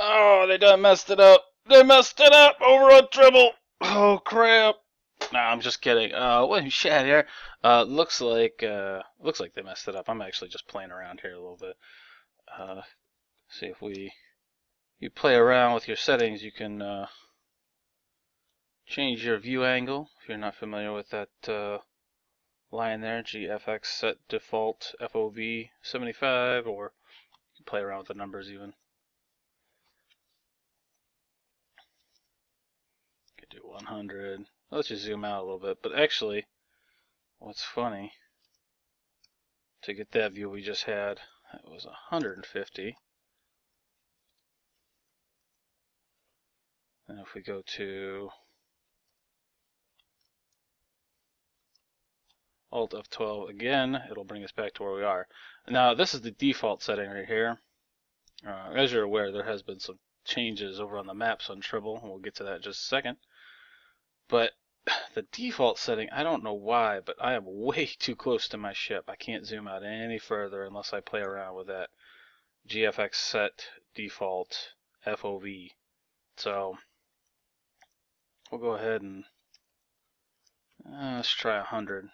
Oh, they done messed it up. They messed it up over on Tribble. Oh crap. Nah, I'm just kidding. What shit here? Looks like they messed it up. I'm actually just playing around here a little bit. See if you play around with your settings, you can change your view angle. If you're not familiar with that line there, GFX set default FOV 75, or you can play around with the numbers even. You could do 100. Let's just zoom out a little bit. But actually, what's funny, to get that view we just had, it was 150. And if we go to Alt F12 again, it'll bring us back to where we are. Now, this is the default setting right here. As you're aware, there has been some changes over on the maps on Tribble, and we'll get to that in just a second. But the default setting, I don't know why, but I am way too close to my ship. I can't zoom out any further unless I play around with that GFX set default FOV. So we'll go ahead and let's try 100.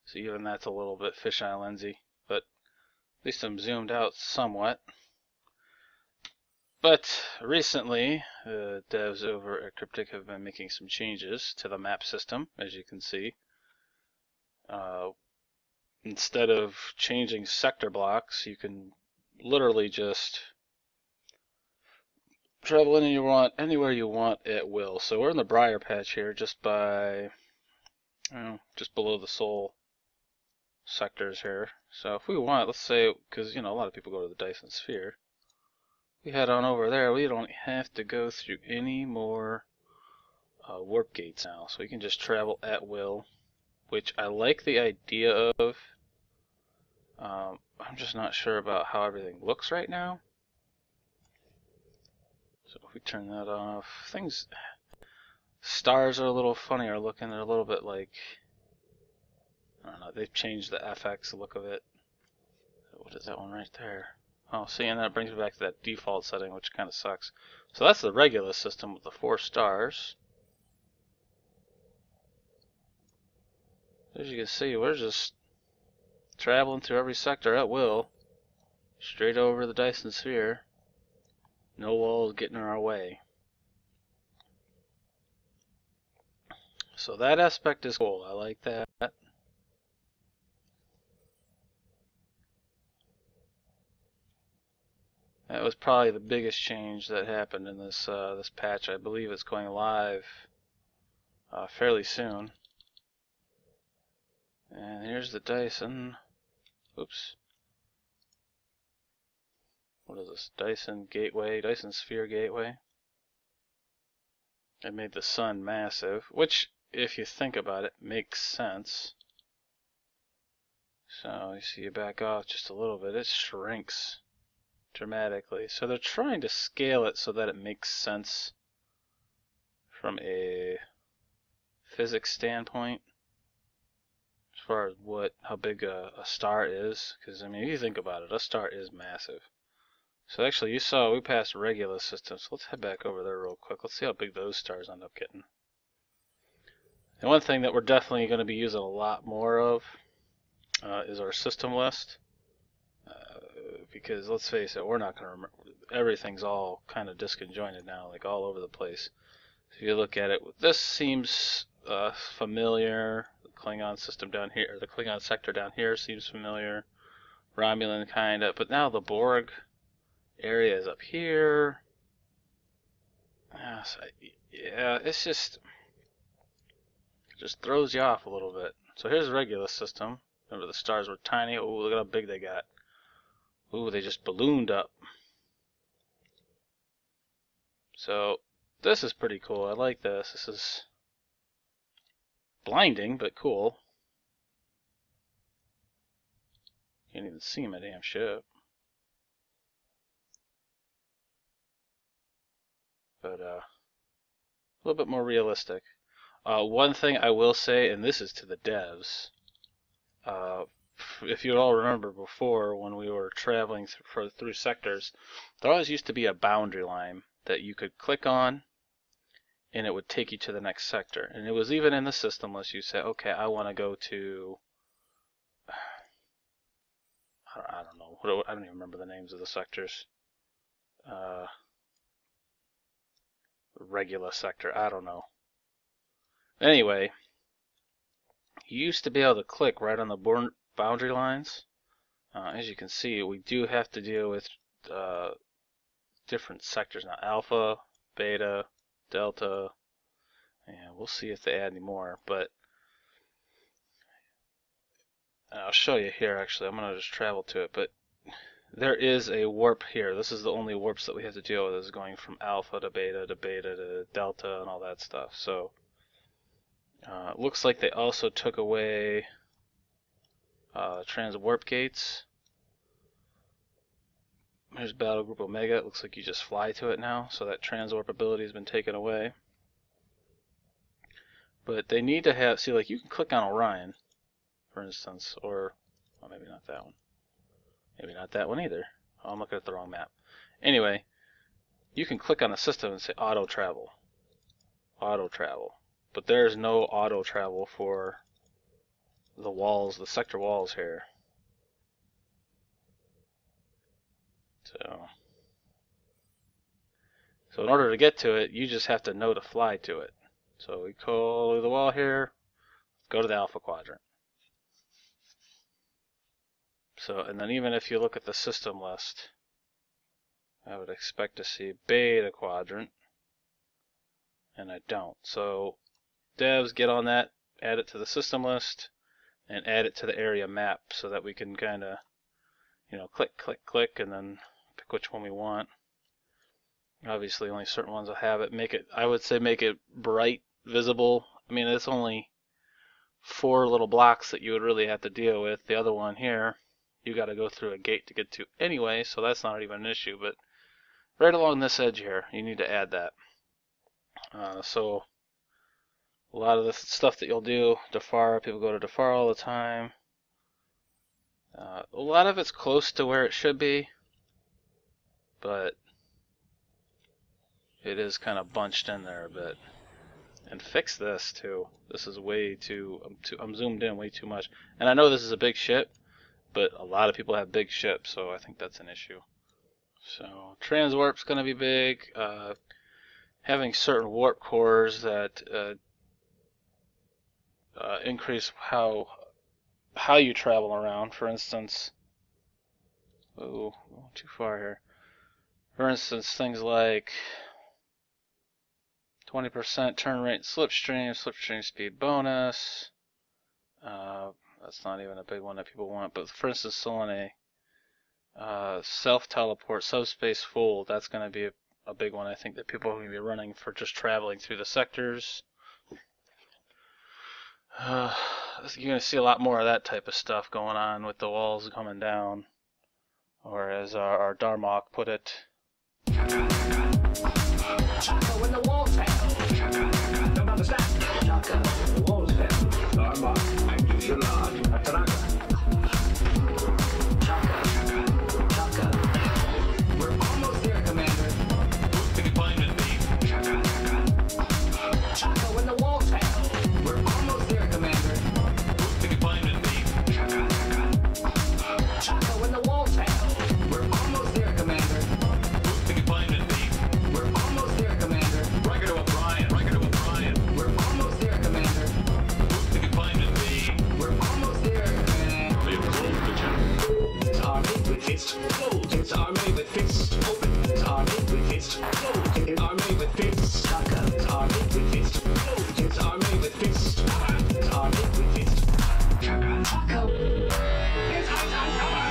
So even that's a little bit fisheye lensy, but at least I'm zoomed out somewhat. But recently, devs over at Cryptic have been making some changes to the map system, as you can see. Instead of changing sector blocks, you can literally just travel anywhere you want at will. So we're in the Briar Patch here, just just below the Soul sectors here. So if we want, let's say, because a lot of people go to the Dyson Sphere. We head on over there. We don't have to go through any more warp gates now, so we can just travel at will, which I like the idea of. I'm just not sure about how everything looks right now. So if we turn that off, stars are a little funnier looking. They're a little bit like, I don't know, they've changed the FX look of it. What is that one right there? Oh, see, and that brings me back to that default setting, which kind of sucks. So that's the Regulus system with the 4 stars. As you can see, we're just traveling through every sector at will, straight over the Dyson Sphere. No walls getting in our way. So that aspect is cool. I like that. That was probably the biggest change that happened in this this patch. I believe it's going live fairly soon. And here's the Dyson. Oops. What is this? Dyson Gateway, Dyson Sphere Gateway. I made the sun massive, which, if you think about it, makes sense. So you see you back off just a little bit, it shrinks dramatically. So they're trying to scale it so that it makes sense from a physics standpoint, as far as how big a star is. Because I mean, if you think about it, a star is massive. So actually, you saw we passed Regulus system, so let's head back over there real quick. Let's see how big those stars end up getting. And one thing that we're definitely going to be using a lot more of is our system list. Because let's face it, we're not going to remember. Everything's all kind of disconjointed now, like all over the place. So if you look at it, this seems familiar. The Klingon system down here, or the Klingon sector down here seems familiar. Romulan kind of, but now the Borg area is up here. So, yeah, it's just throws you off a little bit. So here's the Regulus system. Remember, the stars were tiny. Oh, look at how big they got. Ooh, they just ballooned up. So this is pretty cool. I like this. This is blinding, but cool. Can't even see my damn ship. But a little bit more realistic. One thing I will say, and this is to the devs, if you all remember before when we were traveling through sectors, there always used to be a boundary line that you could click on and it would take you to the next sector. And it was even in the system list. You say, okay, I want to go to, I don't know, I don't even remember the names of the sectors. Regular sector, I don't know. Anyway, you used to be able to click right on the boundary lines. As you can see, we do have to deal with different sectors now. Alpha, Beta, Delta, and we'll see if they add any more. But I'll show you here, actually. I'm going to just travel to it. But there is a warp here. This is the only warps that we have to deal with, is going from Alpha to Beta to Delta and all that stuff. So it looks like they also took away trans warp gates. Here's Battle Group Omega. It looks like you just fly to it now, so that trans warp ability has been taken away. But they need to have, see, like you can click on Orion, for instance, or well, maybe not that one. Maybe not that one either. Oh, I'm looking at the wrong map. Anyway, you can click on the system and say auto travel. Auto travel. But there's no auto travel for the walls, the sector walls here. So in order to get to it, you just have to know to fly to it. So we go the wall here, go to the Alpha Quadrant. So, and then even if you look at the system list, I would expect to see Beta Quadrant, and I don't. So devs, get on that, add it to the system list, and add it to the area map so that we can kind of, you know, click, click, click, and then pick which one we want. Obviously, only certain ones will have it. Make it, I would say, make it bright, visible. I mean, it's only 4 little blocks that you would really have to deal with. The other one here, you got to go through a gate to get to anyway, so that's not even an issue. But right along this edge here, you need to add that. So a lot of the stuff that you'll do, Defar, people go to Defar all the time. A lot of it's close to where it should be, but it is kind of bunched in there a bit. And fix this too. This is way too, I'm zoomed in way too much. And I know this is a big ship, but a lot of people have big ships, so I think that's an issue. So transwarp's going to be big. Having certain warp cores that increase how you travel around. For instance, oh, too far here. For instance, things like 20% turn rate slipstream speed bonus. That's not even a big one that people want, but for instance, Selene, self-teleport, subspace fold, that's going to be a big one I think that people are going to be running for just traveling through the sectors. You're going to see a lot more of that type of stuff going on with the walls coming down, or as our Darmok put it, Shaka when the walls fell. Shaka, don't understand. Shaka when the walls fell. Darmok, I do your lord. Ataraka. Shaka. We're almost there, Commander. The deployment beam. Shaka when the walls fell. We're almost there, Commander. The deployment beam. Shaka when the walls fell. We're almost there, Commander. The deployment beam. We're almost there, Commander. Rocket to O'Brien. We're almost there, Commander. The deployment beam. We're almost there, Commander. We've closed the channel. It's army with fists closed. It's army with fists open. It's army with fists closed. It's army with fists. Shaka. It's army with fists closed. It's army with fists. It's army with fists. Shaka. Shaka. It's high time cover.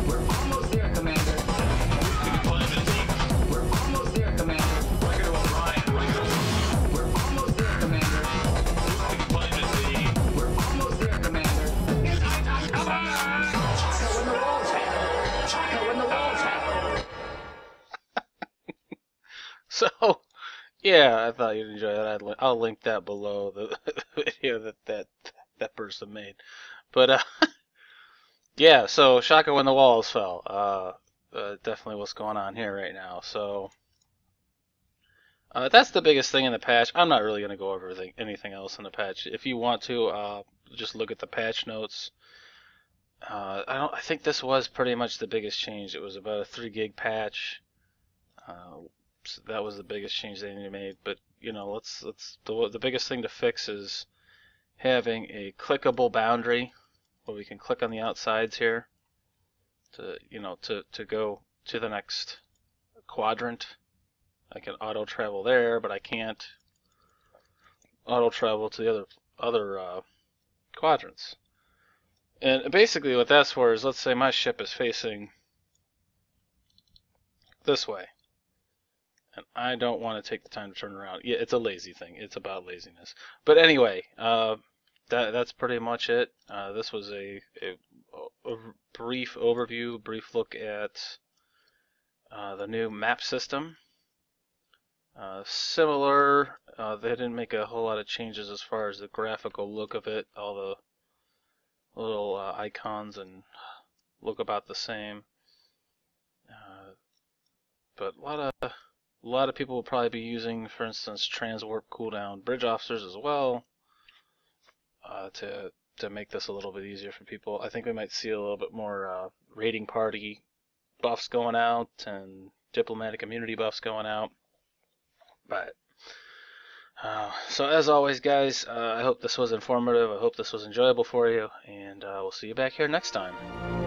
We're almost there, Commander. We're almost there, Commander. We're almost there, Commander. We're almost there, Commander. It's high time. Yeah, I thought you'd enjoy that. I'll link that below the video that person made. But yeah, so Shaka when the walls fell. Definitely what's going on here right now. So that's the biggest thing in the patch. I'm not really going to go over anything else in the patch. If you want to, just look at the patch notes. I think this was pretty much the biggest change. It was about a 3 gig patch. So that was the biggest change they made. But you know, the biggest thing to fix is having a clickable boundary where we can click on the outsides here to go to the next quadrant. I can auto travel there, but I can't auto travel to the other quadrants. And basically what that's for is, let's say my ship is facing this way, and I don't want to take the time to turn around. Yeah, it's a lazy thing. It's about laziness. But anyway, that's pretty much it. This was a brief overview, brief look at the new map system. Similar, they didn't make a whole lot of changes as far as the graphical look of it. All the little icons and look about the same. But a lot of people will probably be using, for instance, transwarp cooldown bridge officers as well, to make this a little bit easier for people. I think we might see a little bit more raiding party buffs going out and diplomatic immunity buffs going out. But so as always, guys, I hope this was informative. I hope this was enjoyable for you, and we'll see you back here next time.